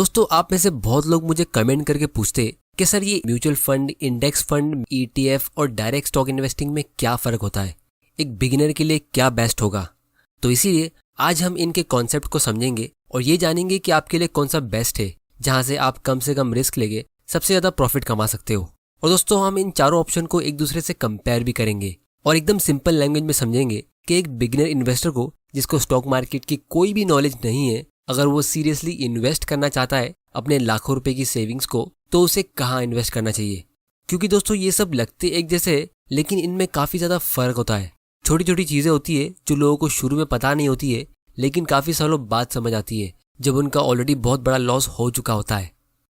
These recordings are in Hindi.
दोस्तों, आप में से बहुत लोग मुझे कमेंट करके पूछते कि सर ये mutual fund, index fund, ETF और डायरेक्ट स्टॉक इन्वेस्टिंग में क्या फ़र्क होता है, एक बिगिनर के लिए क्या बेस्ट होगा। तो इसीलिए आज हम इनके कॉन्सेप्ट को समझेंगे और ये जानेंगे कि आपके लिए कौन सा बेस्ट है, जहाँ से आप कम से कम रिस्क लेके सबसे ज़्यादा प्रॉफिट कमा सकते हो। और दोस्तों, हम इन चारों ऑप्शन को एक दूसरे से कंपेयर भी करेंगे और एकदम सिंपल लैंग्वेज में समझेंगे कि एक बिगिनर इन्वेस्टर को, जिसको स्टॉक मार्केट की कोई भी नॉलेज नहीं है, अगर वो सीरियसली इन्वेस्ट करना चाहता है अपने लाखों रुपए की सेविंग्स को, तो उसे कहाँ इन्वेस्ट करना चाहिए। क्योंकि दोस्तों, ये सब लगते एक जैसे है, लेकिन इनमें काफ़ी ज़्यादा फ़र्क होता है। छोटी छोटी चीज़ें होती है जो लोगों को शुरू में पता नहीं होती है, लेकिन काफ़ी सालों बाद समझ आती है, जब उनका ऑलरेडी बहुत बड़ा लॉस हो चुका होता है।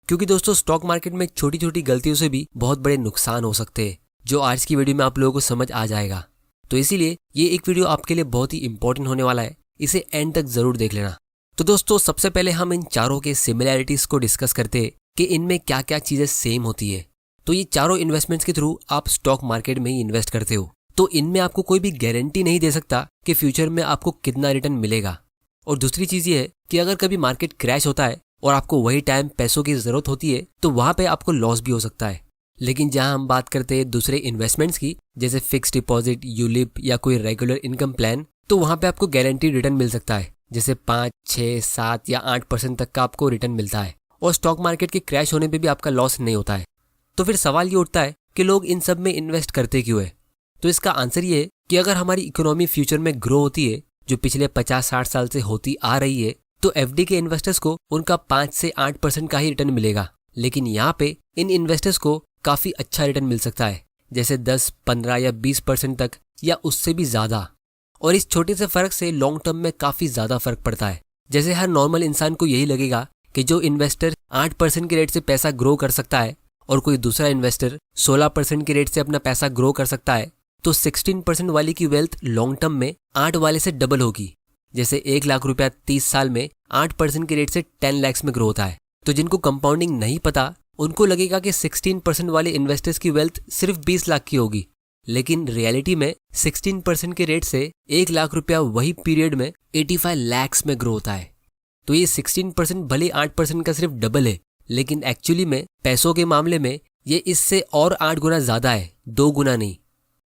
क्योंकि दोस्तों, स्टॉक मार्केट में छोटी छोटी गलतियों से भी बहुत बड़े नुकसान हो सकते हैं, जो आज की वीडियो में आप लोगों को समझ आ जाएगा। तो इसीलिए ये एक वीडियो आपके लिए बहुत ही इंपॉर्टेंट होने वाला है, इसे एंड तक ज़रूर देख लेना। तो दोस्तों, सबसे पहले हम इन चारों के सिमिलैरिटीज़ को डिस्कस करते हैं कि इनमें क्या क्या चीज़ें सेम होती है। तो ये चारों इन्वेस्टमेंट्स के थ्रू आप स्टॉक मार्केट में ही इन्वेस्ट करते हो, तो इनमें आपको कोई भी गारंटी नहीं दे सकता कि फ्यूचर में आपको कितना रिटर्न मिलेगा। और दूसरी चीज़ ये है कि अगर कभी मार्केट क्रैश होता है और आपको वही टाइम पैसों की ज़रूरत होती है, तो वहाँ पे आपको लॉस भी हो सकता है। लेकिन जहाँ हम बात करते हैं दूसरे इन्वेस्टमेंट्स की, जैसे फिक्स डिपॉजिट, यूलिप या कोई रेगुलर इनकम प्लान, तो वहाँ पे आपको गारंटीड रिटर्न मिल सकता है, जैसे 5, 6, 7 या 8% तक का आपको रिटर्न मिलता है। और स्टॉक मार्केट के क्रैश होने पे भी आपका लॉस नहीं होता है। तो फिर सवाल ये उठता है कि लोग इन सब में इन्वेस्ट करते क्यों है। तो इसका आंसर ये है कि अगर हमारी इकोनॉमी फ्यूचर में ग्रो होती है, जो पिछले 50-60 साल से होती आ रही है, तो FD के इन्वेस्टर्स को उनका 5 से 8% का ही रिटर्न मिलेगा। लेकिन यहाँ पे इन इन्वेस्टर्स को काफ़ी अच्छा रिटर्न मिल सकता है, जैसे 10, 15 या 20% तक, या उससे भी ज़्यादा। और इस छोटे से फर्क से लॉन्ग टर्म में काफ़ी ज़्यादा फर्क पड़ता है। जैसे हर नॉर्मल इंसान को यही लगेगा कि जो इन्वेस्टर 8% के रेट से पैसा ग्रो कर सकता है और कोई दूसरा इन्वेस्टर 16% के रेट से अपना पैसा ग्रो कर सकता है, तो 16% वाले की वेल्थ लॉन्ग टर्म में 8 वाले से डबल होगी। जैसे 1 लाख रुपया 30 साल में 8% के रेट से 10 लाख में ग्रो होता है। तो जिनको कंपाउंडिंग नहीं पता, उनको लगेगा कि 16% वाले इन्वेस्टर्स की वेल्थ सिर्फ 20 लाख की होगी, लेकिन रियलिटी में 16% के रेट से 1 लाख रुपया वही पीरियड में 85 लाख में ग्रो होता है। तो ये 16% भले 8% का सिर्फ डबल है, लेकिन एक्चुअली में पैसों के मामले में ये इससे और 8 गुना ज़्यादा है, 2 गुना नहीं।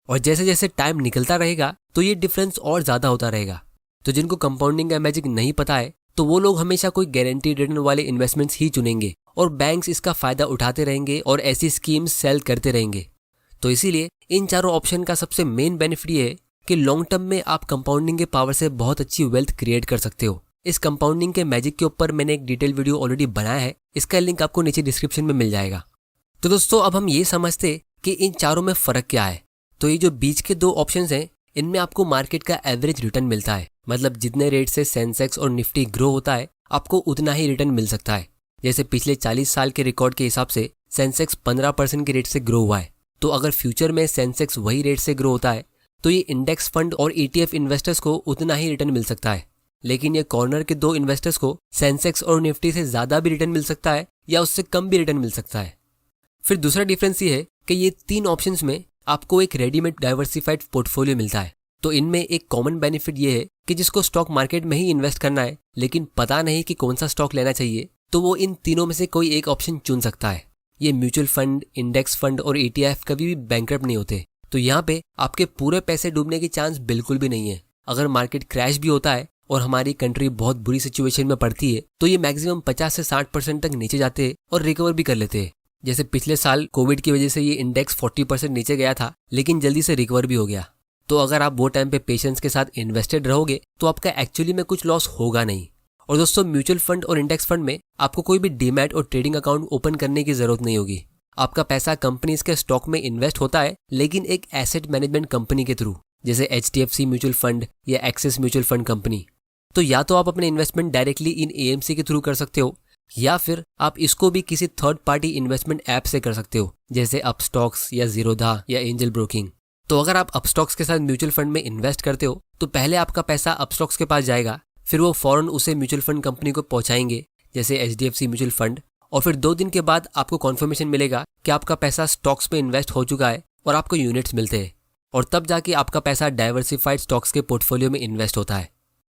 और जैसे जैसे टाइम निकलता रहेगा तो ये डिफरेंस और ज़्यादा होता रहेगा। तो जिनको कंपाउंडिंग का मैजिक नहीं पता है, तो वो लोग हमेशा कोई गारंटीड रिटर्न वाले इन्वेस्टमेंट्स ही चुनेंगे और बैंक्स इसका फ़ायदा उठाते रहेंगे और ऐसी स्कीम्स सेल करते रहेंगे। तो इसीलिए इन चारों ऑप्शन का सबसे मेन बेनिफिट ये है कि लॉन्ग टर्म में आप कंपाउंडिंग के पावर से बहुत अच्छी वेल्थ क्रिएट कर सकते हो। इस कंपाउंडिंग के मैजिक के ऊपर मैंने एक डिटेल वीडियो ऑलरेडी बनाया है, इसका लिंक आपको नीचे डिस्क्रिप्शन में मिल जाएगा। तो दोस्तों, अब हम ये समझते कि इन चारों में फ़र्क क्या है। तो ये जो बीच के 2 ऑप्शंस हैं, इनमें आपको मार्केट का एवरेज रिटर्न मिलता है। मतलब जितने रेट से सेंसेक्स और निफ्टी ग्रो होता है, आपको उतना ही रिटर्न मिल सकता है। जैसे पिछले 40 साल के रिकॉर्ड के हिसाब से सेंसेक्स 15% के रेट से ग्रो हुआ है। तो अगर फ्यूचर में सेंसेक्स वही रेट से ग्रो होता है, तो ये इंडेक्स फंड और ETF इन्वेस्टर्स को उतना ही रिटर्न मिल सकता है। लेकिन ये कॉर्नर के 2 इन्वेस्टर्स को सेंसेक्स और निफ्टी से ज़्यादा भी रिटर्न मिल सकता है या उससे कम भी रिटर्न मिल सकता है। फिर दूसरा डिफरेंस ये है कि ये 3 ऑप्शंस में आपको एक रेडीमेड डाइवर्सिफाइड पोर्टफोलियो मिलता है। तो इनमें एक कॉमन बेनिफिट ये है कि जिसको स्टॉक मार्केट में ही इन्वेस्ट करना है, लेकिन पता नहीं कि कौन सा स्टॉक लेना चाहिए, तो वो इन तीनों में से कोई एक ऑप्शन चुन सकता है। ये म्यूचुअल फंड, इंडेक्स फंड और ETF कभी भी बैंकरप्ट नहीं होते। तो यहाँ पे आपके पूरे पैसे डूबने की चांस बिल्कुल भी नहीं है। अगर मार्केट क्रैश भी होता है और हमारी कंट्री बहुत बुरी सिचुएशन में पड़ती है, तो ये मैक्सिमम 50 से 60% तक नीचे जाते हैं और रिकवर भी कर लेते हैं। जैसे पिछले साल कोविड की वजह से ये इंडेक्स 40% नीचे गया था, लेकिन जल्दी से रिकवर भी हो गया। तो अगर आप वो टाइम पे पेशेंस के साथ इन्वेस्टेड रहोगे, तो आपका एक्चुअली में कुछ लॉस होगा नहीं। और दोस्तों, म्यूचुअल फंड और इंडेक्स फंड में आपको कोई भी डीमैट और ट्रेडिंग अकाउंट ओपन करने की जरूरत नहीं होगी। आपका पैसा कंपनीज के स्टॉक में इन्वेस्ट होता है, लेकिन एक एसेट मैनेजमेंट कंपनी के थ्रू, जैसे HDFC म्यूचुअल फंड या एक्सिस म्यूचुअल फंड कंपनी। तो या तो आप अपने इन्वेस्टमेंट डायरेक्टली इन AMC के थ्रू कर सकते हो, या फिर आप इसको भी किसी थर्ड पार्टी इन्वेस्टमेंट ऐप से कर सकते हो, जैसे अपस्टॉक्स या ज़ीरोधा या एंजल ब्रोकिंग। तो अगर आप अपस्टॉक्स के साथ म्यूचुअल फंड में इन्वेस्ट करते हो, तो पहले आपका पैसा अपस्टॉक्स के पास जाएगा, फिर वो फौरन उसे म्यूचुअल फंड कंपनी को पहुंचाएंगे, जैसे HDFC म्यूचुअल फंड, और फिर 2 दिन के बाद आपको कॉन्फर्मेशन मिलेगा कि आपका पैसा स्टॉक्स में इन्वेस्ट हो चुका है और आपको यूनिट्स मिलते हैं, और तब जाके आपका पैसा डाइवर्सिफाइड स्टॉक्स के पोर्टफोलियो में इन्वेस्ट होता है।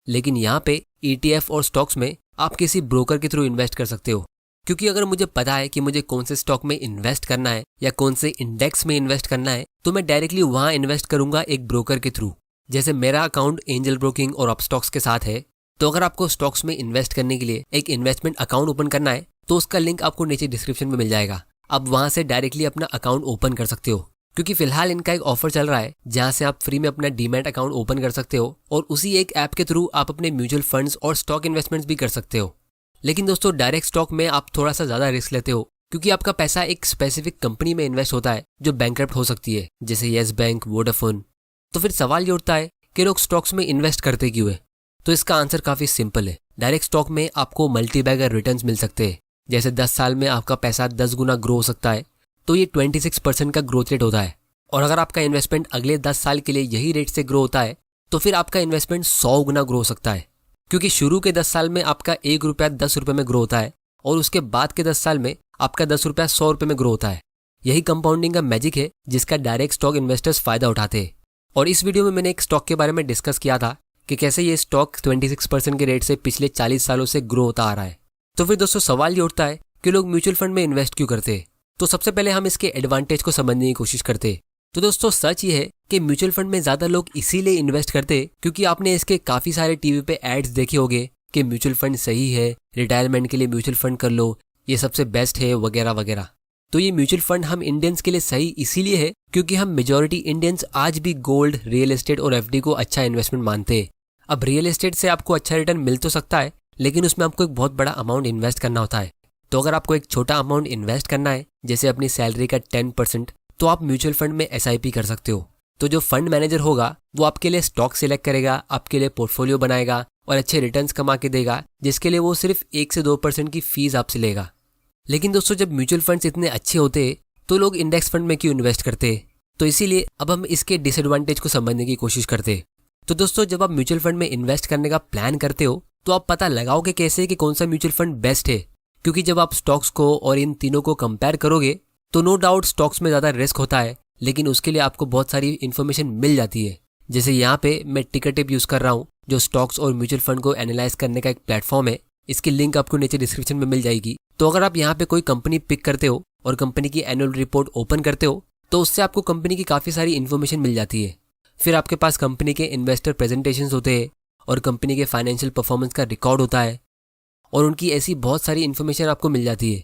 लेकिन यहाँ पे ETF और स्टॉक्स में आप किसी ब्रोकर के थ्रू इन्वेस्ट कर सकते हो, क्योंकि अगर मुझे पता है कि मुझे कौन से स्टॉक में इन्वेस्ट करना है या कौन से इंडेक्स में इन्वेस्ट करना है, तो मैं डायरेक्टली वहां इन्वेस्ट करूंगा एक ब्रोकर के थ्रू। जैसे मेरा अकाउंट एंजल ब्रोकिंग और अपस्टॉक्स के साथ है, तो अगर आपको स्टॉक्स में इन्वेस्ट करने के लिए एक इन्वेस्टमेंट अकाउंट ओपन करना है तो उसका लिंक आपको नीचे डिस्क्रिप्शन में मिल जाएगा। आप वहां से डायरेक्टली अपना अकाउंट ओपन कर सकते हो, क्योंकि फिलहाल इनका एक ऑफर चल रहा है जहां से आप फ्री में अपना डीमैट अकाउंट ओपन कर सकते हो और उसी एक ऐप के थ्रू आप अपने म्यूचुअल फंड्स और स्टॉक इन्वेस्टमेंट्स भी कर सकते हो। लेकिन दोस्तों, डायरेक्ट स्टॉक में आप थोड़ा सा ज्यादा रिस्क लेते हो, क्योंकि आपका पैसा एक स्पेसिफिक कंपनी में इन्वेस्ट होता है जो बैंकरप्ट हो सकती है, जैसे येस बैंक, वोडाफोन। तो फिर सवाल ये उठता है कि लोग स्टॉक्स में इन्वेस्ट करते क्यों है? तो इसका आंसर काफी सिंपल है। डायरेक्ट स्टॉक में आपको मल्टीबैगर रिटर्न्स मिल सकते हैं। जैसे 10 साल में आपका पैसा 10 गुना ग्रो हो सकता है, तो ये 26% का ग्रोथ रेट होता है। और अगर आपका इन्वेस्टमेंट अगले 10 साल के लिए यही रेट से ग्रो होता है, तो फिर आपका इन्वेस्टमेंट 100 गुना ग्रो हो सकता है, क्योंकि शुरू के 10 साल में आपका 1 रुपया 10 रुपये में ग्रो होता है और उसके बाद के 10 साल में आपका 10 रुपया 100 रुपये में ग्रो होता है। यही कंपाउंडिंग का मैजिक है जिसका डायरेक्ट स्टॉक इन्वेस्टर्स फायदा उठाते हैं। और इस वीडियो में मैंने एक स्टॉक के बारे में डिस्कस किया था कि कैसे ये स्टॉक 26% के रेट से पिछले 40 सालों से ग्रो होता आ रहा है। तो फिर दोस्तों, सवाल ये उठता है कि लोग म्यूचुअल फंड में इन्वेस्ट क्यों करते हैं? तो सबसे पहले हम इसके एडवांटेज को समझने की कोशिश करते हैं। तो दोस्तों, सच ये है कि म्यूचुअल फंड में ज्यादा लोग इसीलिए इन्वेस्ट करते हैं क्योंकि आपने इसके काफी सारे टीवी पे एड्स देखे होंगे कि म्यूचुअल फंड सही है, रिटायरमेंट के लिए म्यूचुअल फंड कर लो, ये सबसे बेस्ट है, वगैरह वगैरह। तो ये म्यूचुअल फंड हम इंडियंस के लिए सही इसीलिए है क्योंकि हम मेजॉरिटी इंडियंस आज भी गोल्ड, रियल एस्टेट और एफडी को अच्छा इन्वेस्टमेंट मानते हैं। अब रियल एस्टेट से आपको अच्छा रिटर्न मिल तो सकता है, लेकिन उसमें आपको एक बहुत बड़ा अमाउंट इन्वेस्ट करना होता है। तो अगर आपको एक छोटा अमाउंट इन्वेस्ट करना है, जैसे अपनी सैलरी का 10%, तो आप म्यूचुअल फंड में SIP कर सकते हो। तो जो फंड मैनेजर होगा वो आपके लिए स्टॉक सिलेक्ट करेगा, आपके लिए पोर्टफोलियो बनाएगा और अच्छे रिटर्न्स कमा के देगा, जिसके लिए वो सिर्फ 1 से 2% की फीस आपसे लेगा। लेकिन दोस्तों, जब म्यूचुअल फंड्स इतने अच्छे होते तो लोग इंडेक्स फंड में क्यों इन्वेस्ट करते? तो इसीलिए अब हम इसके डिसएडवांटेज को समझने की कोशिश करते। तो दोस्तों, जब आप म्यूचुअल फंड में इन्वेस्ट करने का प्लान करते हो तो आप पता लगाओगे कैसे कि कौन सा म्यूचुअल फंड बेस्ट है, क्योंकि जब आप स्टॉक्स को और इन तीनों को कंपेयर करोगे तो नो डाउट स्टॉक्स में ज़्यादा रिस्क होता है, लेकिन उसके लिए आपको बहुत सारी इन्फॉर्मेशन मिल जाती है। जैसे यहाँ पे मैं टिकरटिप यूज़ कर रहा हूँ, जो स्टॉक्स और म्यूचुअल फंड को एनालाइज करने का एक प्लेटफॉर्म है। इसकी लिंक आपको नीचे डिस्क्रिप्शन में मिल जाएगी। तो अगर आप यहाँ पे कोई कंपनी पिक करते हो और कंपनी की एनुअल रिपोर्ट ओपन करते हो तो उससे आपको कंपनी की काफ़ी सारी इन्फॉर्मेशन मिल जाती है। फिर आपके पास कंपनी के इन्वेस्टर प्रेजेंटेशंस होते हैं और कंपनी के फाइनेंशियल परफॉर्मेंस का रिकॉर्ड होता है और उनकी ऐसी बहुत सारी इन्फॉर्मेशन आपको मिल जाती है।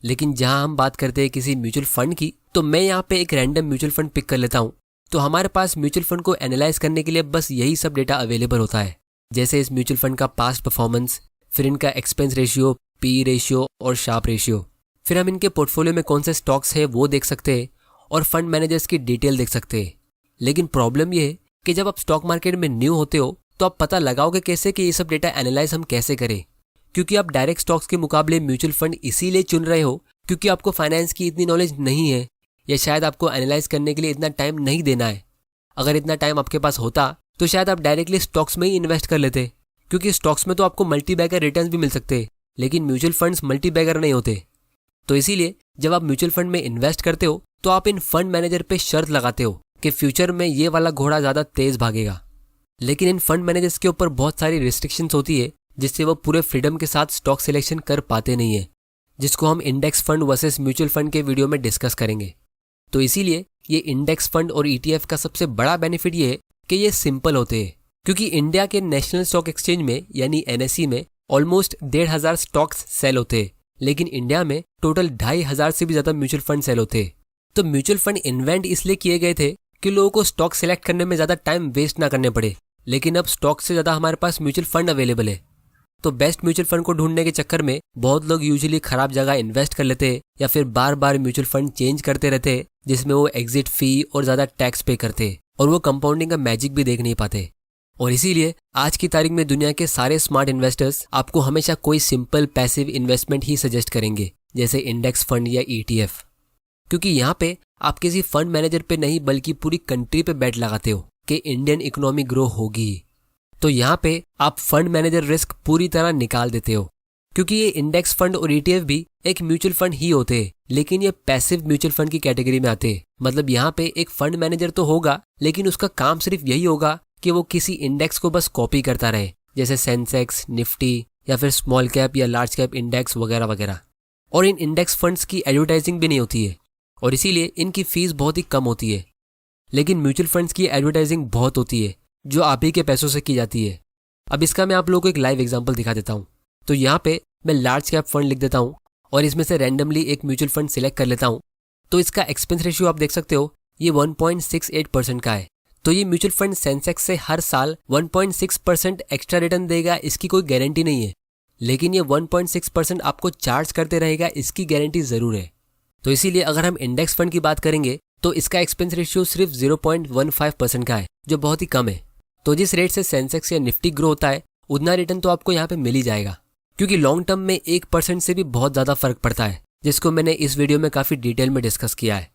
लेकिन जहां हम बात करते हैं किसी म्यूचुअल फंड की, तो मैं यहाँ पे एक रैंडम म्यूचुअल फंड पिक कर लेता हूँ। तो हमारे पास म्यूचुअल फंड को एनालाइज करने के लिए बस यही सब डेटा अवेलेबल होता है, जैसे इस म्यूचुअल फंड का पास्ट परफॉर्मेंस, फिर इनका एक्सपेंस रेशियो, PE रेशियो और शार्प रेशियो। फिर हम इनके पोर्टफोलियो में कौन से स्टॉक्स है वो देख सकते हैं और फंड मैनेजर्स की डिटेल देख सकते हैं। लेकिन प्रॉब्लम ये है कि जब आप स्टॉक मार्केट में न्यू होते हो तो आप पता लगाओगे कैसे कि ये सब डेटा एनालाइज हम कैसे करें, क्योंकि आप डायरेक्ट स्टॉक्स के मुकाबले म्यूचुअल फंड इसीलिए चुन रहे हो क्योंकि आपको फाइनेंस की इतनी नॉलेज नहीं है, या शायद आपको एनालाइज करने के लिए इतना टाइम नहीं देना है। अगर इतना टाइम आपके पास होता तो शायद आप डायरेक्टली स्टॉक्स में ही इन्वेस्ट कर लेते, क्योंकि स्टॉक्स में तो आपको मल्टीबैगर रिटर्न्स भी मिल सकते, लेकिन म्यूचुअल फंड्स मल्टीबैगर नहीं होते। तो इसीलिए जब आप म्यूचुअल फंड में इन्वेस्ट करते हो तो आप इन फंड मैनेजर पे शर्त लगाते हो कि फ्यूचर में ये वाला घोड़ा ज़्यादा तेज भागेगा। लेकिन इन फंड मैनेजर्स के ऊपर बहुत सारी रिस्ट्रिक्शंस होती है, जिससे वो पूरे फ्रीडम के साथ स्टॉक सिलेक्शन कर पाते नहीं है, जिसको हम index fund versus mutual fund के वीडियो में डिस्कस करेंगे। तो इसीलिए ये इंडेक्स फंड और ETF का सबसे बड़ा बेनिफिट ये है कि ये सिंपल होते हैं, क्योंकि इंडिया के नेशनल स्टॉक एक्सचेंज में यानी NSE में ऑलमोस्ट 1,500 स्टॉक्स सेल होते हैं, लेकिन इंडिया में टोटल 2,500 से भी ज्यादा म्यूचुअल फंड सेल होते हैं। तो म्यूचुअल फंड इन्वेंट इसलिए किए गए थे कि लोगों को स्टॉक सिलेक्ट करने में ज्यादा टाइम वेस्ट ना करने पड़े, लेकिन अब स्टॉक से ज्यादा हमारे पास म्यूचुअल फंड अवेलेबल है। तो बेस्ट म्यूचुअल फंड को ढूंढने के चक्कर में बहुत लोग यूजुअली खराब जगह इन्वेस्ट कर लेते हैं या फिर बार बार म्यूचुअल फंड चेंज करते रहते हैं, जिसमें वो एग्जिट फी और ज्यादा टैक्स पे करते हैं और वो कंपाउंडिंग का मैजिक भी देख नहीं पाते। और इसीलिए आज की तारीख में दुनिया के सारे स्मार्ट इन्वेस्टर्स आपको हमेशा कोई सिंपल पैसिव इन्वेस्टमेंट ही सजेस्ट करेंगे, जैसे इंडेक्स फंड या ETF, क्योंकि यहाँ पे आप किसी फंड मैनेजर पे नहीं बल्कि पूरी कंट्री पे बेट लगाते हो कि इंडियन इकोनॉमी ग्रो होगी। तो यहाँ पे आप फंड मैनेजर रिस्क पूरी तरह निकाल देते हो, क्योंकि ये इंडेक्स फंड और ETF भी एक म्यूचुअल फंड ही होते हैं, लेकिन ये पैसिव म्यूचुअल फंड की कैटेगरी में आते हैं। मतलब यहाँ पे एक फंड मैनेजर तो होगा, लेकिन उसका काम सिर्फ यही होगा कि वो किसी इंडेक्स को बस कॉपी करता रहे, जैसे सेंसेक्स, निफ्टी या फिर स्मॉल कैप या लार्ज कैप इंडेक्स वगैरह वगैरह। और इन इंडेक्स फंड्स की एडवर्टाइजिंग भी नहीं होती है और इसीलिए इनकी फीस बहुत ही कम होती है। लेकिन म्यूचुअल फंड्स की एडवर्टाइजिंग बहुत होती है जो आप ही के पैसों से की जाती है। अब इसका मैं आप लोगों को एक लाइव एग्जांपल दिखा देता हूँ। तो यहाँ पे मैं लार्ज कैप फंड लिख देता हूँ और इसमें से रैंडमली एक म्यूचुअल फंड सिलेक्ट कर लेता हूँ। तो इसका एक्सपेंस रेशियो आप देख सकते हो, ये 1.68% का है। तो ये म्यूचुअल फंड सेंसेक्स से हर साल 1.6% एक्स्ट्रा रिटर्न देगा, इसकी कोई गारंटी नहीं है, लेकिन ये 1.6% आपको चार्ज करते रहेगा, इसकी गारंटी जरूर है। तो इसीलिए अगर हम इंडेक्स फंड की बात करेंगे तो इसका एक्सपेंस रेशियो सिर्फ 0.15% का है, जो बहुत ही कम है। तो जिस रेट से सेंसेक्स या निफ्टी ग्रो होता है उतना रिटर्न तो आपको यहाँ पे मिल ही जाएगा, क्योंकि लॉन्ग टर्म में 1% से भी बहुत ज़्यादा फर्क पड़ता है, जिसको मैंने इस वीडियो में काफ़ी डिटेल में डिस्कस किया है।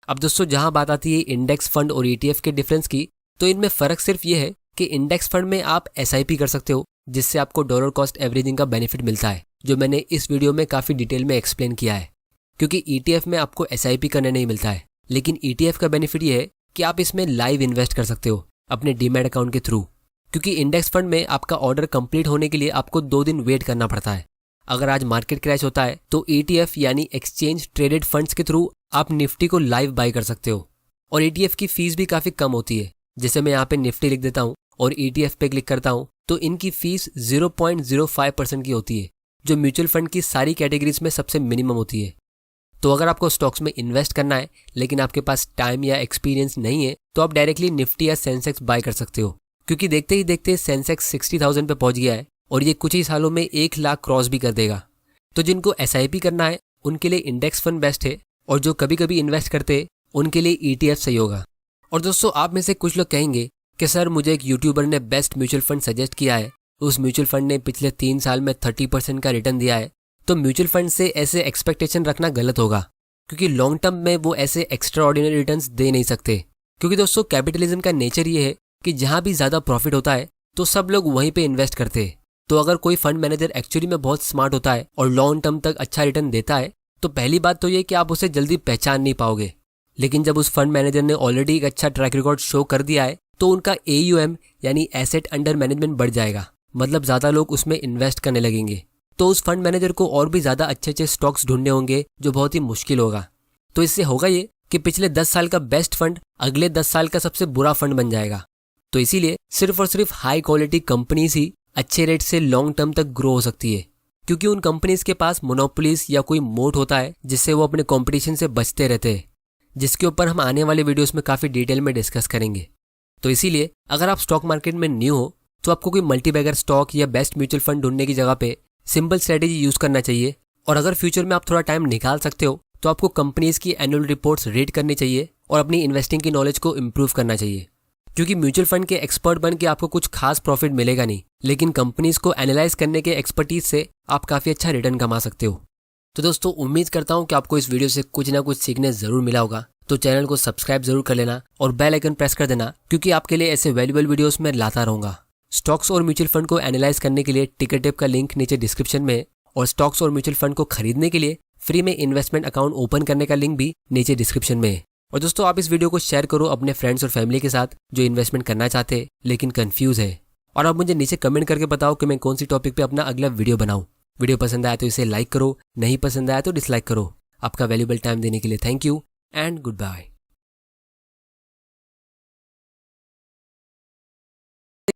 अब दोस्तों, जहाँ बात आती है इंडेक्स फंड और ETF के डिफरेंस की, तो इनमें फ़र्क सिर्फ ये है कि इंडेक्स फंड में आप SIP कर सकते हो, जिससे आपको डॉलर कॉस्ट एवरेजिंग का बेनिफिट मिलता है, जो मैंने इस वीडियो में काफ़ी डिटेल में एक्सप्लेन किया है। क्योंकि ETF में आपको SIP करने नहीं मिलता है, लेकिन ETF का बेनिफिट ये है कि आप इसमें लाइव इन्वेस्ट कर सकते हो अपने डीमैट अकाउंट के थ्रू। क्योंकि इंडेक्स फंड में आपका ऑर्डर कंप्लीट होने के लिए आपको 2 दिन वेट करना पड़ता है। अगर आज मार्केट क्रैश होता है तो ETF यानी एक्सचेंज ट्रेडेड फंड्स के थ्रू आप निफ्टी को लाइव बाय कर सकते हो। और ETF की फीस भी काफ़ी कम होती है। जैसे मैं यहाँ पे निफ्टी लिख देता हूँ और ETF पे क्लिक करता हूँ तो इनकी फीस 0.05% की होती है, जो म्यूचुअल फंड की सारी कैटेगरीज में सबसे मिनिमम होती है। तो अगर आपको स्टॉक्स में इन्वेस्ट करना है लेकिन आपके पास टाइम या एक्सपीरियंस नहीं है तो आप डायरेक्टली निफ्टी या सेंसेक्स बाय कर सकते हो, क्योंकि देखते ही देखते सेंसेक्स 60,000 पे पहुंच गया है और ये कुछ ही सालों में 1 लाख क्रॉस भी कर देगा। तो जिनको SIP करना है उनके लिए इंडेक्स फंड बेस्ट है, और जो कभी कभी इन्वेस्ट करते हैं उनके लिए ETF सही होगा। और दोस्तों, आप में से कुछ लोग कहेंगे कि सर मुझे एक यूट्यूबर ने बेस्ट म्यूचुअल फंड सजेस्ट किया है, उस म्यूचुअल फंड ने पिछले 3 साल में 30% का रिटर्न दिया है, तो म्यूचुअल फंड से ऐसे एक्सपेक्टेशन रखना गलत होगा, क्योंकि लॉन्ग टर्म में वो ऐसे एक्स्ट्रा ऑर्डिनरी रिटर्न्स दे नहीं सकते। क्योंकि दोस्तों, कैपिटलिज्म का नेचर ये है कि जहाँ भी ज़्यादा प्रॉफिट होता है तो सब लोग वहीं पे इन्वेस्ट करते हैं। तो अगर कोई फंड मैनेजर एक्चुअली में बहुत स्मार्ट होता है और लॉन्ग टर्म तक अच्छा रिटर्न देता है तो पहली बात तो ये कि आप उसे जल्दी पहचान नहीं पाओगे। लेकिन जब उस फंड मैनेजर ने ऑलरेडी एक अच्छा ट्रैक रिकॉर्ड शो कर दिया है तो उनका AUM यानी एसेट अंडर मैनेजमेंट बढ़ जाएगा, मतलब ज़्यादा लोग उसमें इन्वेस्ट करने लगेंगे। तो उस फंड मैनेजर को और भी ज़्यादा अच्छे अच्छे स्टॉक्स ढूंढने होंगे, जो बहुत ही मुश्किल होगा। तो इससे होगा ये कि पिछले 10 साल का बेस्ट फंड अगले 10 साल का सबसे बुरा फंड बन जाएगा। तो इसीलिए सिर्फ और सिर्फ हाई क्वालिटी कंपनीज ही अच्छे रेट से लॉन्ग टर्म तक ग्रो हो सकती है, क्योंकि उन कंपनीज के पास मोनोपोलीज या कोई मोट होता है जिससे वो अपने कंपटीशन से बचते रहते हैं, जिसके ऊपर हम आने वाले वीडियोस में काफ़ी डिटेल में डिस्कस करेंगे। तो इसीलिए अगर आप स्टॉक मार्केट में न्यू हो तो आपको कोई मल्टीबैगर स्टॉक या बेस्ट म्यूचुअल फंड ढूंढने की जगह पे सिंपल स्ट्रेटेजी यूज़ करना चाहिए। और अगर फ्यूचर में आप थोड़ा टाइम निकाल सकते हो तो आपको कंपनीज की एनुअल रिपोर्ट्स रीड करनी चाहिए और अपनी इन्वेस्टिंग की नॉलेज को इम्प्रूव करना चाहिए। क्योंकि म्यूचुअल फंड के एक्सपर्ट बन के आपको कुछ खास प्रॉफिट मिलेगा नहीं, लेकिन कंपनीज को एनालाइज करने के एक्सपर्टीज से आप काफ़ी अच्छा रिटर्न कमा सकते हो। तो दोस्तों, उम्मीद करता हूँ कि आपको इस वीडियो से कुछ ना कुछ सीखने ज़रूर मिला होगा। तो चैनल को सब्सक्राइब जरूर कर लेना और बेल आइकन प्रेस कर देना, क्योंकि आपके लिए ऐसे वैल्यूएबल वीडियोस मैं लाता रहूँगा। स्टॉक्स और म्यूचुअल फंड को एनालाइज करने के लिए टिकर टेप का लिंक नीचे डिस्क्रिप्शन में, और स्टॉक्स और म्यूचुअल फंड को खरीदने के लिए फ्री में इन्वेस्टमेंट अकाउंट ओपन करने का लिंक भी नीचे डिस्क्रिप्शन में है। और दोस्तों, आप इस वीडियो को शेयर करो अपने फ्रेंड्स और फैमिली के साथ जो इन्वेस्टमेंट करना चाहते हैं लेकिन कंफ्यूज है। और आप मुझे नीचे कमेंट करके बताओ कि मैं कौन सी टॉपिक पे अपना अगला वीडियो बनाऊं। वीडियो पसंद आया तो इसे लाइक करो, नहीं पसंद आया तो डिसलाइक करो। आपका वैल्यूएबल टाइम देने के लिए thank you and good bye.